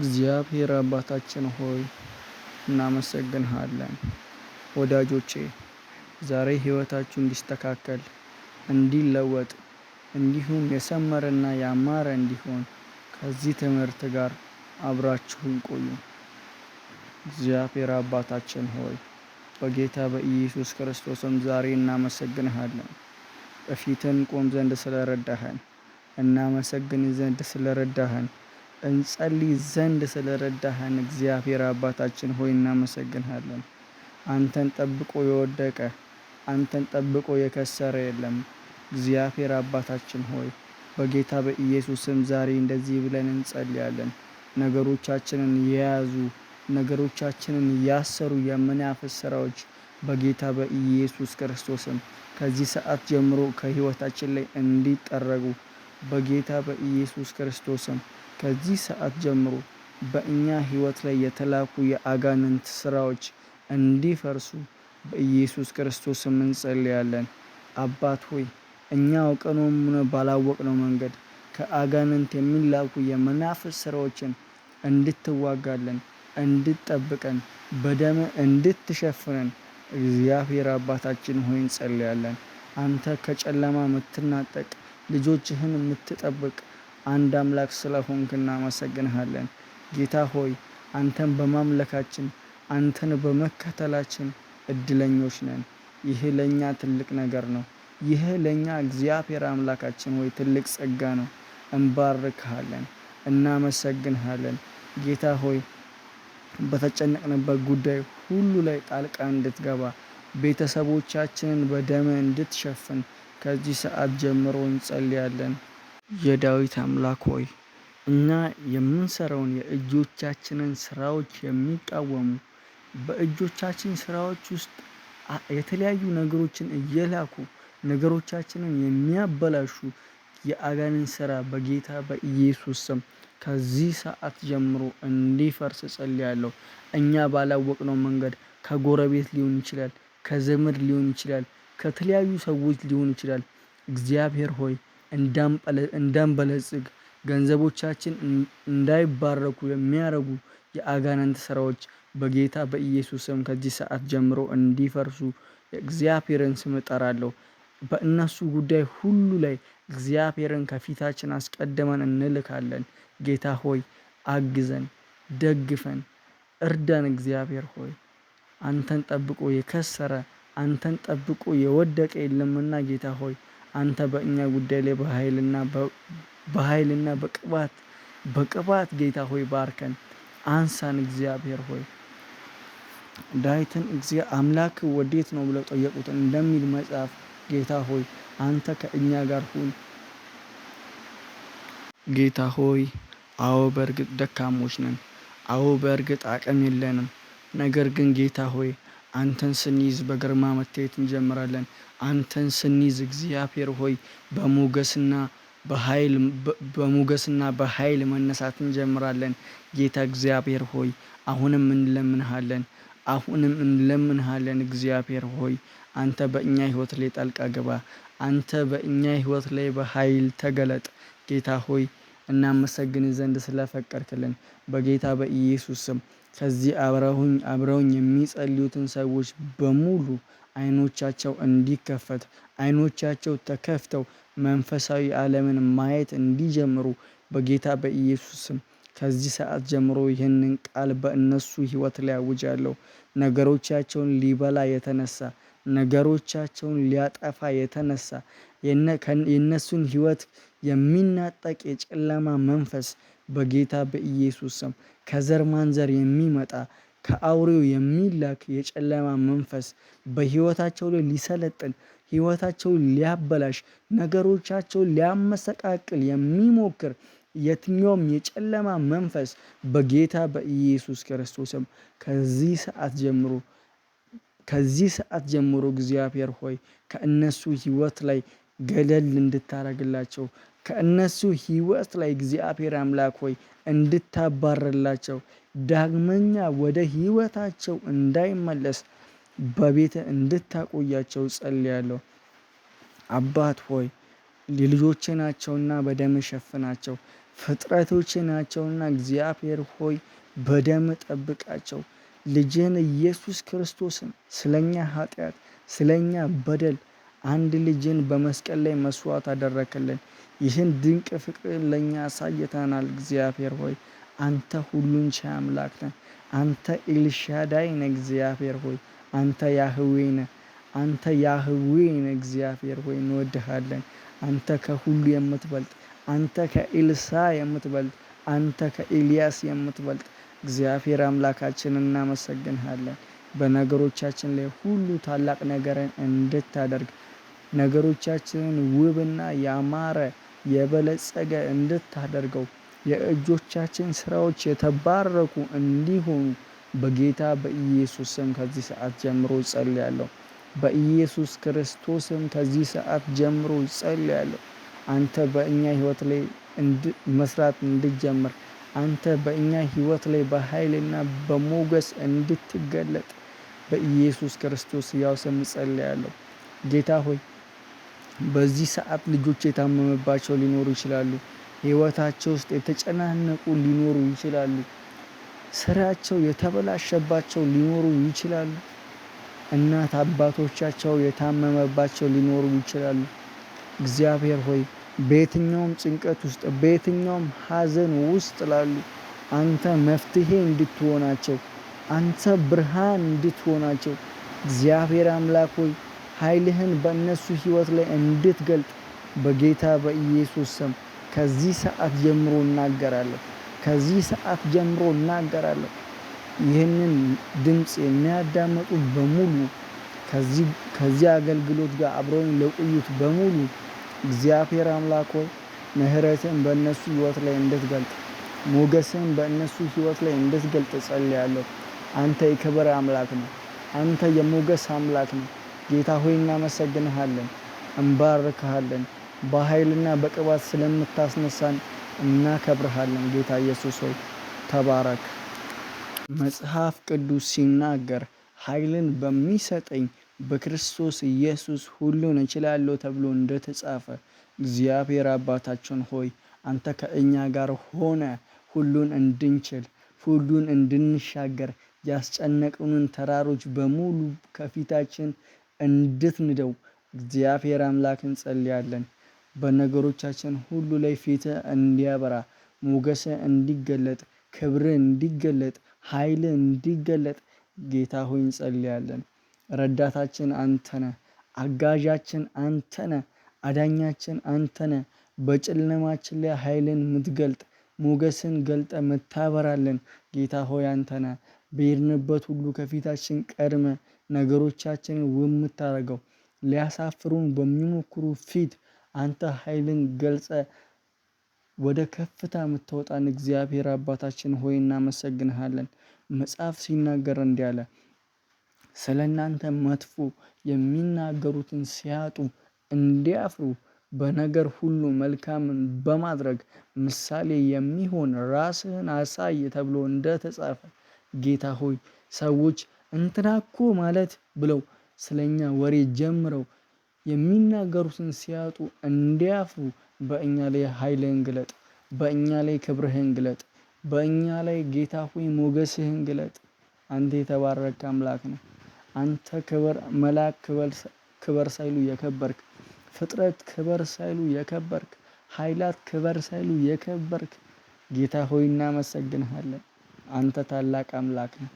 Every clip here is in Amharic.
እግዚአብሔር አባታችን ሆይ እናመሰግንሃለን። ወዳጆቼ ዛሬ ህይወታችሁ እንዲስተካከል እንዲለወጥ እንዲሁም የሰመረና ያማረ እንዲሆን ከዚህ ትምህርት ጋር አብራችሁን ቆዩ። እግዚአብሔር አባታችን ሆይ በጌታ በኢየሱስ ክርስቶስም ዛሬ እናመሰግንሃለን። በፊትህ እንቆም ዘንድ ስለረዳኸን፣ እናመሰግን ዘንድ ስለረዳኸን፣ እንጸልይ ዘንድ ስለረዳኸን እግዚአብሔር አባታችን ሆይ እናመሰግንሃለን። አንተን ጠብቆ የወደቀ አንተን ጠብቆ የከሰረ የለም። እግዚአብሔር አባታችን ሆይ በጌታ በኢየሱስ ስም ዛሬ እንደዚህ ብለን እንጸልያለን። ነገሮቻችንን የያዙ ነገሮቻችንን ያሰሩ የመናፍስት ስራዎች በጌታ በኢየሱስ ክርስቶስም ከዚህ ሰዓት ጀምሮ ከህይወታችን ላይ እንዲጠረጉ በጌታ በኢየሱስ ክርስቶስም ከዚህ ሰዓት ጀምሮ በእኛ ህይወት ላይ የተላኩ የአጋንንት ስራዎች እንዲፈርሱ በኢየሱስ ክርስቶስ ስም እንጸልያለን። አባት ሆይ እኛ አውቀነውም ሆነ ባላወቅነው መንገድ ከአጋንንት የሚላኩ የመናፍስት ስራዎችን እንድትዋጋለን፣ እንድትጠብቀን፣ በደምህ እንድትሸፍነን እግዚአብሔር አባታችን ሆይ እንጸልያለን። አንተ ከጨለማ የምትናጠቅ ልጆችህን የምትጠብቅ አንድ አምላክ ስለሆንክ እናመሰግንሃለን። ጌታ ሆይ አንተን በማምለካችን አንተን በመከተላችን እድለኞች ነን። ይህ ለእኛ ትልቅ ነገር ነው። ይህ ለእኛ እግዚአብሔር አምላካችን ሆይ ትልቅ ጸጋ ነው። እንባርክሃለን፣ እናመሰግንሃለን። ጌታ ሆይ በተጨነቅንበት ጉዳይ ሁሉ ላይ ጣልቃ እንድትገባ ቤተሰቦቻችንን በደምህ እንድትሸፍን ከዚህ ሰዓት ጀምሮ እንጸልያለን። የዳዊት አምላክ ሆይ እኛ የምንሰራውን የእጆቻችንን ስራዎች የሚቃወሙ በእጆቻችን ስራዎች ውስጥ የተለያዩ ነገሮችን እየላኩ ነገሮቻችንን የሚያበላሹ የአጋንንት ስራ በጌታ በኢየሱስ ስም ከዚህ ሰዓት ጀምሮ እንዲፈርስ እጸልያለሁ። እኛ ባላወቅነው መንገድ ከጎረቤት ሊሆን ይችላል፣ ከዘመድ ሊሆን ይችላል፣ ከተለያዩ ሰዎች ሊሆን ይችላል። እግዚአብሔር ሆይ እንዳንበለጽግ ገንዘቦቻችን እንዳይባረኩ የሚያደርጉ የአጋንንት ስራዎች በጌታ በኢየሱስ ስም ከዚህ ሰዓት ጀምሮ እንዲፈርሱ የእግዚአብሔርን ስም እጠራለሁ። በእነሱ ጉዳይ ሁሉ ላይ እግዚአብሔርን ከፊታችን አስቀድመን እንልካለን። ጌታ ሆይ አግዘን፣ ደግፈን፣ እርዳን። እግዚአብሔር ሆይ አንተን ጠብቆ የከሰረ አንተን ጠብቆ የወደቀ የለምና ጌታ ሆይ አንተ በእኛ ጉዳይ ላይ በኃይልና በቅባት ጌታ ሆይ ባርከን፣ አንሳን። እግዚአብሔር ሆይ ዳዊትን አምላክ ወዴት ነው ብለው ጠየቁት እንደሚል መጽሐፍ ጌታ ሆይ አንተ ከእኛ ጋር ሁን። ጌታ ሆይ አዎ በእርግጥ ደካሞች ነን። አዎ በእርግጥ አቅም የለንም። ነገር ግን ጌታ ሆይ አንተን ስንይዝ በግርማ መታየት እንጀምራለን። አንተን ስንይዝ እግዚአብሔር ሆይ በሞገስና በኃይል መነሳት እንጀምራለን። ጌታ እግዚአብሔር ሆይ አሁንም እንለምንሃለን። እግዚአብሔር ሆይ አንተ በእኛ ህይወት ላይ ጣልቃ ግባ። አንተ በእኛ ህይወት ላይ በኃይል ተገለጥ። ጌታ ሆይ እናመሰግን ዘንድ ስለፈቀድክልን በጌታ በኢየሱስ ስም ከዚህ አብረውኝ የሚጸልዩትን ሰዎች በሙሉ አይኖቻቸው እንዲከፈት አይኖቻቸው ተከፍተው መንፈሳዊ ዓለምን ማየት እንዲጀምሩ በጌታ በኢየሱስ ስም ከዚህ ሰዓት ጀምሮ ይህንን ቃል በእነሱ ህይወት ላይ አውጃለሁ። ነገሮቻቸውን ሊበላ የተነሳ ነገሮቻቸውን ሊያጠፋ የተነሳ የነሱን ህይወት የሚናጠቅ የጨለማ መንፈስ በጌታ በኢየሱስ ስም ከዘር ማንዘር የሚመጣ ከአውሬው የሚላክ የጨለማ መንፈስ በህይወታቸው ላይ ሊሰለጥን ህይወታቸውን ሊያበላሽ ነገሮቻቸውን ሊያመሰቃቅል የሚሞክር የትኛውም የጨለማ መንፈስ በጌታ በኢየሱስ ክርስቶስም ከዚህ ሰዓት ጀምሮ እግዚአብሔር ሆይ ከእነሱ ህይወት ላይ ገለል እንድታደርግላቸው ከእነሱ ህይወት ላይ እግዚአብሔር አምላክ ሆይ እንድታባርላቸው ዳግመኛ ወደ ህይወታቸው እንዳይመለስ በቤትህ እንድታቆያቸው ጸልያለሁ። አባት ሆይ ልጆቼ ናቸውና በደምህ ሸፍናቸው። ፍጥረቶች ናቸውና እግዚአብሔር ሆይ በደም ጠብቃቸው። ልጅህን ኢየሱስ ክርስቶስን ስለኛ ኃጢአት ስለኛ በደል አንድ ልጅን በመስቀል ላይ መስዋዕት አደረክልን። ይህን ድንቅ ፍቅርን ለእኛ አሳይተናል። እግዚአብሔር ሆይ አንተ ሁሉን ቻይ አምላክ ነህ። አንተ ኤልሻዳይ ነህ። እግዚአብሔር ሆይ አንተ ያህዌ ነህ። አንተ ያህዌ ነህ። እግዚአብሔር ሆይ እንወድሃለን። አንተ ከሁሉ የምትበልጥ፣ አንተ ከኤልሳ የምትበልጥ፣ አንተ ከኤልያስ የምትበልጥ እግዚአብሔር አምላካችን እናመሰግንሃለን። በነገሮቻችን ላይ ሁሉ ታላቅ ነገርን እንድታደርግ ነገሮቻችንን ውብና ያማረ የበለጸገ እንድታደርገው የእጆቻችን ስራዎች የተባረኩ እንዲሆኑ በጌታ በኢየሱስ ስም ከዚህ ሰዓት ጀምሮ ጸልያለሁ። በኢየሱስ ክርስቶስም ከዚህ ሰዓት ጀምሮ ጸልያለሁ። አንተ በእኛ ህይወት ላይ መስራት እንድጀምር፣ አንተ በእኛ ህይወት ላይ በኃይልና በሞገስ እንድትገለጥ በኢየሱስ ክርስቶስ ሕያው ስም ጸልያለሁ። ጌታ ሆይ በዚህ ሰዓት ልጆች የታመመባቸው ሊኖሩ ይችላሉ። ህይወታቸው ውስጥ የተጨናነቁ ሊኖሩ ይችላሉ። ስራቸው የተበላሸባቸው ሊኖሩ ይችላሉ። እናት አባቶቻቸው የታመመባቸው ሊኖሩ ይችላሉ። እግዚአብሔር ሆይ በየትኛውም ጭንቀት ውስጥ በየትኛውም ሀዘን ውስጥ ላሉ አንተ መፍትሄ እንድትሆናቸው፣ አንተ ብርሃን እንድትሆናቸው እግዚአብሔር አምላክ ሆይ ኃይልህን በእነሱ ህይወት ላይ እንድትገልጥ በጌታ በኢየሱስ ስም ከዚህ ሰዓት ጀምሮ እናገራለሁ። ከዚህ ሰዓት ጀምሮ እናገራለሁ። ይህንን ድምፅ የሚያዳምጡ በሙሉ ከዚህ አገልግሎት ጋር አብረውኝ ለቆዩት በሙሉ እግዚአብሔር አምላክ ሆይ ምህረትን በእነሱ ህይወት ላይ እንድትገልጥ፣ ሞገስን በእነሱ ህይወት ላይ እንድትገልጥ ጸልያለሁ። አንተ የክብር አምላክ ነው። አንተ የሞገስ አምላክ ነው። ጌታ ሆይ እናመሰግንሃለን፣ እንባርክሃለን። በኃይልና በቅባት ስለምታስነሳን እናከብርሃለን። ጌታ ኢየሱስ ሆይ ተባረክ። መጽሐፍ ቅዱስ ሲናገር ኃይልን በሚሰጠኝ በክርስቶስ ኢየሱስ ሁሉን እችላለሁ ተብሎ እንደተጻፈ እግዚአብሔር አባታችን ሆይ አንተ ከእኛ ጋር ሆነ ሁሉን እንድንችል ሁሉን እንድንሻገር ያስጨነቁንን ተራሮች በሙሉ ከፊታችን እንድትንደው እግዚአብሔር አምላክ እንጸልያለን። በነገሮቻችን ሁሉ ላይ ፊትህ እንዲያበራ፣ ሞገስህ እንዲገለጥ፣ ክብርህ እንዲገለጥ፣ ኃይልህ እንዲገለጥ ጌታ ሆይ እንጸልያለን። ረዳታችን አንተ ነህ። አጋዣችን አንተ ነህ። አዳኛችን አንተ ነህ። በጨለማችን ላይ ኃይልን የምትገልጥ ሞገስን ገልጠ የምታበራለን ጌታ ሆይ አንተ ነህ። በሄድንበት ሁሉ ከፊታችን ቀድመ ነገሮቻችንን ውብ የምታደርገው ሊያሳፍሩን በሚሞክሩ ፊት አንተ ኃይልን ገልጸ ወደ ከፍታ የምታወጣን እግዚአብሔር አባታችን ሆይ እናመሰግንሃለን። መጽሐፍ ሲናገር እንዲህ አለ፣ ስለ እናንተ መጥፎ የሚናገሩትን ሲያጡ እንዲያፍሩ በነገር ሁሉ መልካምን በማድረግ ምሳሌ የሚሆን ራስህን አሳይ ተብሎ እንደተጻፈ ጌታ ሆይ ሰዎች እንትና እኮ ማለት ብለው ስለኛ ወሬ ጀምረው የሚናገሩትን ሲያጡ እንዲያፍሩ በእኛ ላይ ኃይልህን ግለጥ፣ በእኛ ላይ ክብርህን ግለጥ፣ በእኛ ላይ ጌታ ሆይ ሞገስህን ግለጥ። አንተ የተባረክ አምላክ ነህ። አንተ ክብር መልአክ ክበር ሳይሉ የከበርክ፣ ፍጥረት ክበር ሳይሉ የከበርክ፣ ኃይላት ክበር ሳይሉ የከበርክ ጌታ ሆይ እናመሰግንሃለን። አንተ ታላቅ አምላክ ነህ።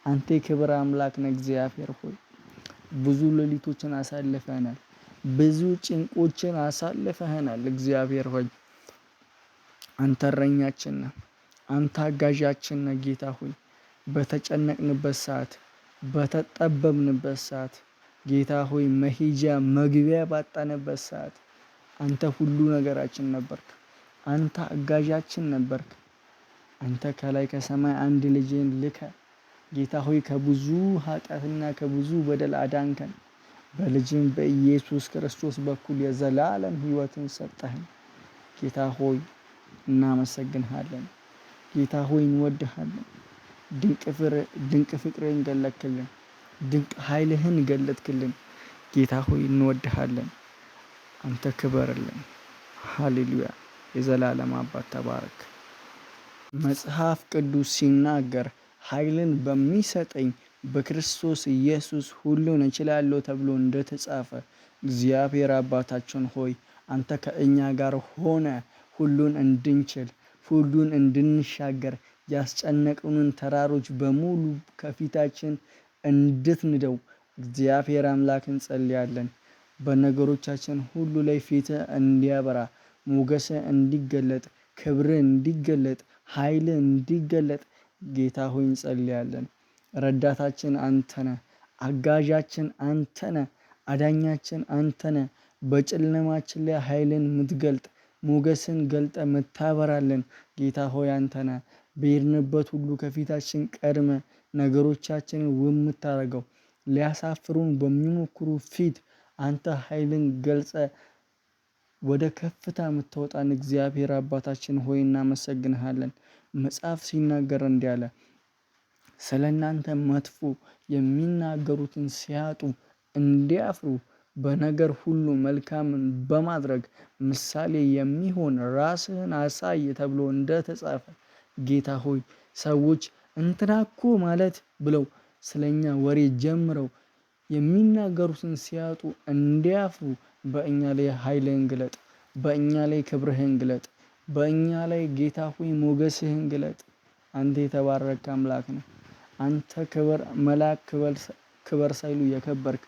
አንተ የክብር አምላክ ነህ። እግዚአብሔር ሆይ ብዙ ሌሊቶችን አሳልፈናል። ብዙ ጭንቆችን አሳልፈናል። እግዚአብሔር ሆይ አንተ እረኛችን ነህ። አንተ አጋዣችን ነህ። ጌታ ሆይ በተጨነቅንበት ሰዓት፣ በተጠበብንበት ሰዓት ጌታ ሆይ መሄጃ መግቢያ ባጣንበት ሰዓት አንተ ሁሉ ነገራችን ነበርክ። አንተ አጋዣችን ነበርክ። አንተ ከላይ ከሰማይ አንድ ልጅህን ልከ ጌታ ሆይ ከብዙ ኃጢአትና ከብዙ በደል አዳንከን። በልጅም በኢየሱስ ክርስቶስ በኩል የዘላለም ሕይወትን ሰጠህን። ጌታ ሆይ እናመሰግንሃለን። ጌታ ሆይ እንወድሃለን። ድንቅ ፍቅርህን ገለጥክልን። ድንቅ ኃይልህን ገለጥክልን። ጌታ ሆይ እንወድሃለን። አንተ ክበርልን። ሃሌሉያ የዘላለም አባት ተባረክ። መጽሐፍ ቅዱስ ሲናገር ኃይልን በሚሰጠኝ በክርስቶስ ኢየሱስ ሁሉን እችላለሁ ተብሎ እንደተጻፈ እግዚአብሔር አባታችን ሆይ አንተ ከእኛ ጋር ሆነ ሁሉን እንድንችል ሁሉን እንድንሻገር ያስጨነቁንን ተራሮች በሙሉ ከፊታችን እንድትንደው እግዚአብሔር አምላክ እንጸልያለን። በነገሮቻችን ሁሉ ላይ ፊትህ እንዲያበራ ሞገስህ እንዲገለጥ ክብርህ እንዲገለጥ ኃይልህ እንዲገለጥ ጌታ ሆይ እንጸልያለን። ረዳታችን አንተ ነህ። አጋዣችን አንተ ነህ። አዳኛችን አንተ ነህ። በጨለማችን ላይ ኃይልን የምትገልጥ ሞገስን ገልጠ የምታበራልን ጌታ ሆይ አንተ ነህ። በሄድንበት ሁሉ ከፊታችን ቀድመ ነገሮቻችንን ውብ የምታደርገው ሊያሳፍሩን በሚሞክሩ ፊት አንተ ኃይልን ገልጸ ወደ ከፍታ የምታወጣን እግዚአብሔር አባታችን ሆይ እናመሰግንሃለን። መጽሐፍ ሲናገር እንዲህ አለ። ስለ እናንተ መጥፎ የሚናገሩትን ሲያጡ እንዲያፍሩ በነገር ሁሉ መልካምን በማድረግ ምሳሌ የሚሆን ራስህን አሳይ ተብሎ እንደተጻፈ ጌታ ሆይ ሰዎች እንትና እኮ ማለት ብለው ስለኛ ወሬ ጀምረው የሚናገሩትን ሲያጡ እንዲያፍሩ በእኛ ላይ ኃይልህን ግለጥ። በእኛ ላይ ክብርህን ግለጥ። በእኛ ላይ ጌታ ሆይ ሞገስህን ግለጥ። አንተ የተባረክ አምላክ ነህ። አንተ ክብር መልአክ ክበር ሳይሉ የከበርክ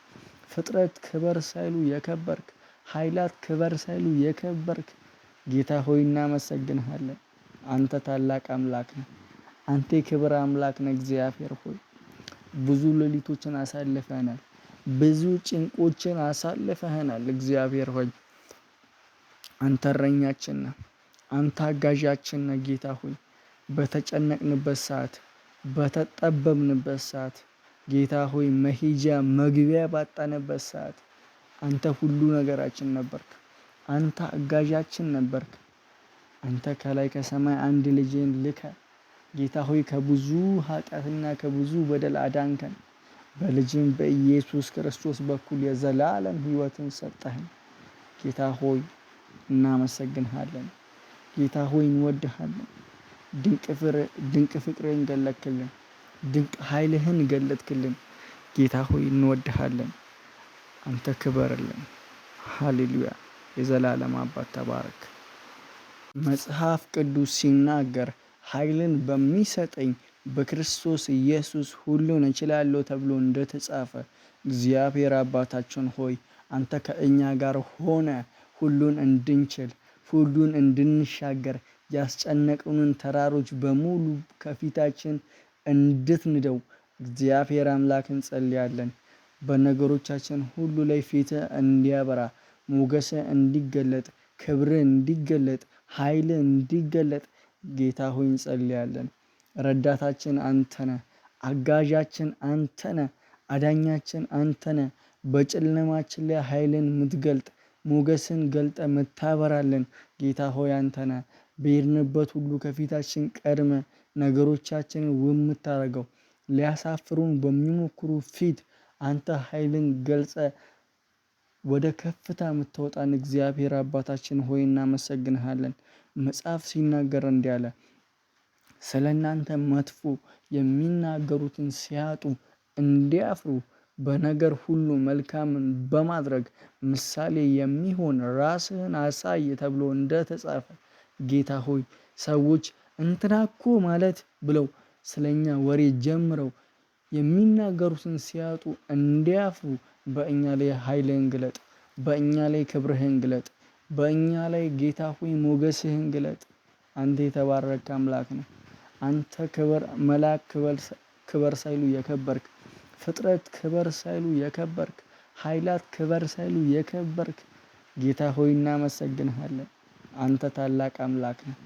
ፍጥረት ክበር ሳይሉ የከበርክ ኃይላት ክበር ሳይሉ የከበርክ ጌታ ሆይ እናመሰግንሃለን። አንተ ታላቅ አምላክ ነህ። አንተ የክብር አምላክ ነህ። እግዚአብሔር ሆይ ብዙ ሌሊቶችን አሳልፈናል። ብዙ ጭንቆችን አሳልፈናል። እግዚአብሔር ሆይ አንተ እረኛችን ነህ። አንተ አጋዣችን ነህ። ጌታ ሆይ በተጨነቅንበት ሰዓት በተጠበብንበት ሰዓት ጌታ ሆይ መሄጃ መግቢያ ባጣንበት ሰዓት አንተ ሁሉ ነገራችን ነበርክ። አንተ አጋዣችን ነበርክ። አንተ ከላይ ከሰማይ አንድ ልጅህን ልከ ጌታ ሆይ ከብዙ ኃጢአትና ከብዙ በደል አዳንከን። በልጅም በኢየሱስ ክርስቶስ በኩል የዘላለም ሕይወትን ሰጠህን። ጌታ ሆይ እናመሰግንሃለን። ጌታ ሆይ እንወድሃለን። ድንቅ ፍቅርህን ገለጥክልን። ድንቅ ኃይልህን ገለጥክልን። ጌታ ሆይ እንወድሃለን። አንተ ክበርልን። ሃሌሉያ። የዘላለም አባት ተባረክ። መጽሐፍ ቅዱስ ሲናገር ኃይልን በሚሰጠኝ በክርስቶስ ኢየሱስ ሁሉን እችላለሁ ተብሎ እንደተጻፈ እግዚአብሔር አባታችን ሆይ አንተ ከእኛ ጋር ሆነ ሁሉን እንድንችል ሁሉን እንድንሻገር ያስጨነቁንን ተራሮች በሙሉ ከፊታችን እንድትንደው እግዚአብሔር አምላክ እንጸልያለን። በነገሮቻችን ሁሉ ላይ ፊትህ እንዲያበራ ሞገስህ እንዲገለጥ ክብርህ እንዲገለጥ ኃይልህ እንዲገለጥ ጌታ ሆይ እንጸልያለን። ረዳታችን አንተ ነህ። አጋዣችን አንተ ነህ። አዳኛችን አንተ ነህ። በጨለማችን ላይ ኃይልን የምትገልጥ ሞገስን ገልጠ የምታበራልን ጌታ ሆይ አንተ ነህ። በሄድንበት ሁሉ ከፊታችን ቀድመ ነገሮቻችንን ውብ የምታደርገው ሊያሳፍሩን በሚሞክሩ ፊት አንተ ኃይልን ገልጸ ወደ ከፍታ የምታወጣን እግዚአብሔር አባታችን ሆይ እናመሰግንሃለን። መጽሐፍ ሲናገር እንዲህ አለ። ስለ እናንተ መጥፎ የሚናገሩትን ሲያጡ እንዲያፍሩ በነገር ሁሉ መልካምን በማድረግ ምሳሌ የሚሆን ራስህን አሳይ ተብሎ እንደተጻፈ ጌታ ሆይ ሰዎች እንትና እኮ ማለት ብለው ስለኛ ወሬ ጀምረው የሚናገሩትን ሲያጡ እንዲያፍሩ በእኛ ላይ ኃይልህን ግለጥ። በእኛ ላይ ክብርህን ግለጥ። በእኛ ላይ ጌታ ሆይ ሞገስህን ግለጥ። አንተ የተባረክ አምላክ ነህ። አንተ ክብር መልአክ ክበር ሳይሉ የከበርክ ፍጥረት ክበር ሳይሉ የከበርክ ኃይላት ክበር ሳይሉ የከበርክ ጌታ ሆይ እናመሰግንሃለን። አንተ ታላቅ አምላክ ነህ።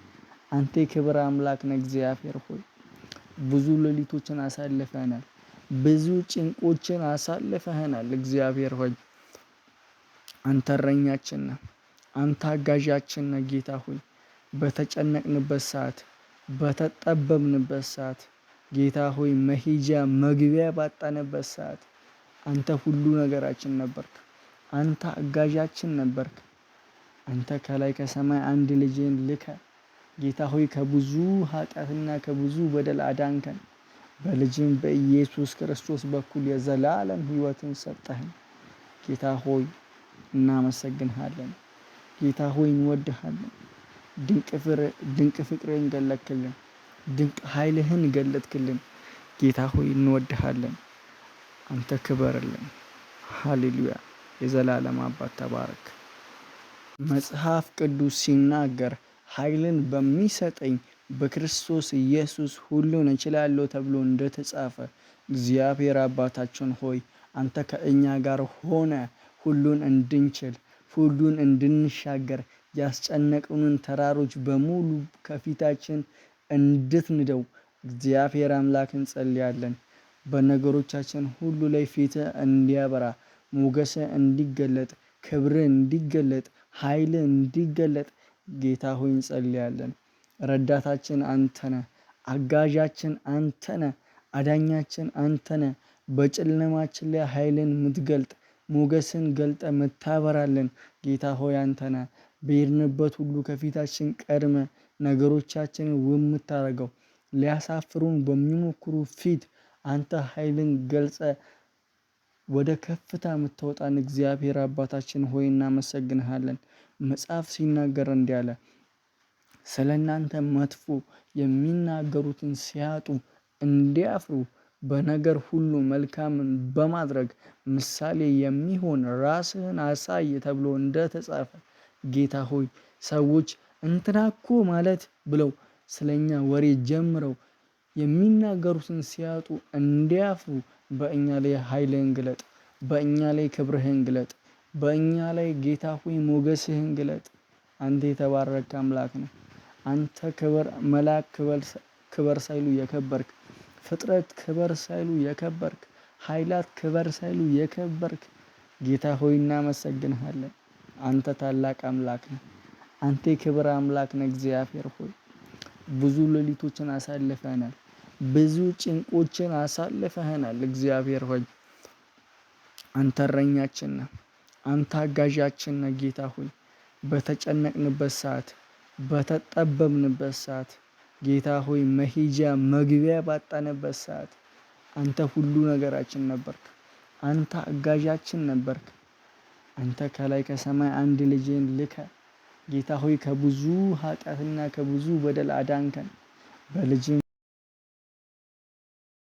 አንተ የክብር አምላክ ነህ። እግዚአብሔር ሆይ ብዙ ሌሊቶችን አሳልፈናል። ብዙ ጭንቆችን አሳልፈናል። እግዚአብሔር ሆይ አንተ እረኛችን ነህ። አንተ አጋዣችን ነህ። ጌታ ሆይ በተጨነቅንበት ሰዓት በተጠበብንበት ሰዓት ጌታ ሆይ መሄጃ መግቢያ ባጣንበት ሰዓት አንተ ሁሉ ነገራችን ነበርክ። አንተ አጋዣችን ነበርክ። አንተ ከላይ ከሰማይ አንድ ልጅህን ልከ ጌታ ሆይ ከብዙ ኃጢአትና ከብዙ በደል አዳንከን። በልጅም በኢየሱስ ክርስቶስ በኩል የዘላለም ሕይወትን ሰጠህን። ጌታ ሆይ እናመሰግንሃለን። ጌታ ሆይ እንወድሃለን። ድንቅ ፍቅርህን ገለጥክልን። ድንቅ ኃይልህን ገለጥክልን። ጌታ ሆይ እንወድሃለን። አንተ ክበርልን። ሃሌሉያ! የዘላለም አባት ተባረክ። መጽሐፍ ቅዱስ ሲናገር ኃይልን በሚሰጠኝ በክርስቶስ ኢየሱስ ሁሉን እችላለሁ ተብሎ እንደተጻፈ እግዚአብሔር አባታችን ሆይ አንተ ከእኛ ጋር ሆነ ሁሉን እንድንችል ሁሉን እንድንሻገር ያስጨነቁንን ተራሮች በሙሉ ከፊታችን እንድትንደው እግዚአብሔር አምላክ እንጸልያለን። በነገሮቻችን ሁሉ ላይ ፊትህ እንዲያበራ፣ ሞገስህ እንዲገለጥ፣ ክብርህ እንዲገለጥ፣ ኃይልህ እንዲገለጥ ጌታ ሆይ እንጸልያለን። ረዳታችን አንተ ነህ። አጋዣችን አንተ ነህ። አዳኛችን አንተ ነህ። በጨለማችን ላይ ኃይልን የምትገልጥ ሞገስን ገልጠ የምታበራልን ጌታ ሆይ አንተ ነህ። በሄድንበት ሁሉ ከፊታችን ቀድመ ነገሮቻችንን ውብ የምታደርገው ሊያሳፍሩን በሚሞክሩ ፊት አንተ ኃይልን ገልጸ ወደ ከፍታ የምታወጣን እግዚአብሔር አባታችን ሆይ እናመሰግንሃለን። መጽሐፍ ሲናገር እንዲህ አለ፣ ስለ እናንተ መጥፎ የሚናገሩትን ሲያጡ እንዲያፍሩ በነገር ሁሉ መልካምን በማድረግ ምሳሌ የሚሆን ራስህን አሳይ ተብሎ እንደተጻፈ ጌታ ሆይ ሰዎች እንትና እኮ ማለት ብለው ስለኛ ወሬ ጀምረው የሚናገሩትን ሲያጡ እንዲያፍሩ በእኛ ላይ ኃይልህን ግለጥ። በእኛ ላይ ክብርህን ግለጥ። በእኛ ላይ ጌታ ሆይ ሞገስህን ግለጥ። አንተ የተባረክ አምላክ ነህ። አንተ ክብር መልአክ ክበር ሳይሉ የከበርክ፣ ፍጥረት ክበር ሳይሉ የከበርክ፣ ኃይላት ክበር ሳይሉ የከበርክ ጌታ ሆይ እናመሰግንሃለን። አንተ ታላቅ አምላክ ነህ። አንተ የክብር አምላክ ነህ። እግዚአብሔር ሆይ ብዙ ሌሊቶችን አሳልፈናል። ብዙ ጭንቆችን አሳልፈናል። እግዚአብሔር ሆይ አንተ እረኛችን ነህ። አንተ አጋዣችን ነህ። ጌታ ሆይ በተጨነቅንበት ሰዓት፣ በተጠበብንበት ሰዓት ጌታ ሆይ መሄጃ መግቢያ ባጣንበት ሰዓት አንተ ሁሉ ነገራችን ነበርክ። አንተ አጋዣችን ነበርክ። አንተ ከላይ ከሰማይ አንድ ልጅህን ልከ ጌታ ሆይ ከብዙ ኃጢአትና ከብዙ በደል አዳንከን። በልጅ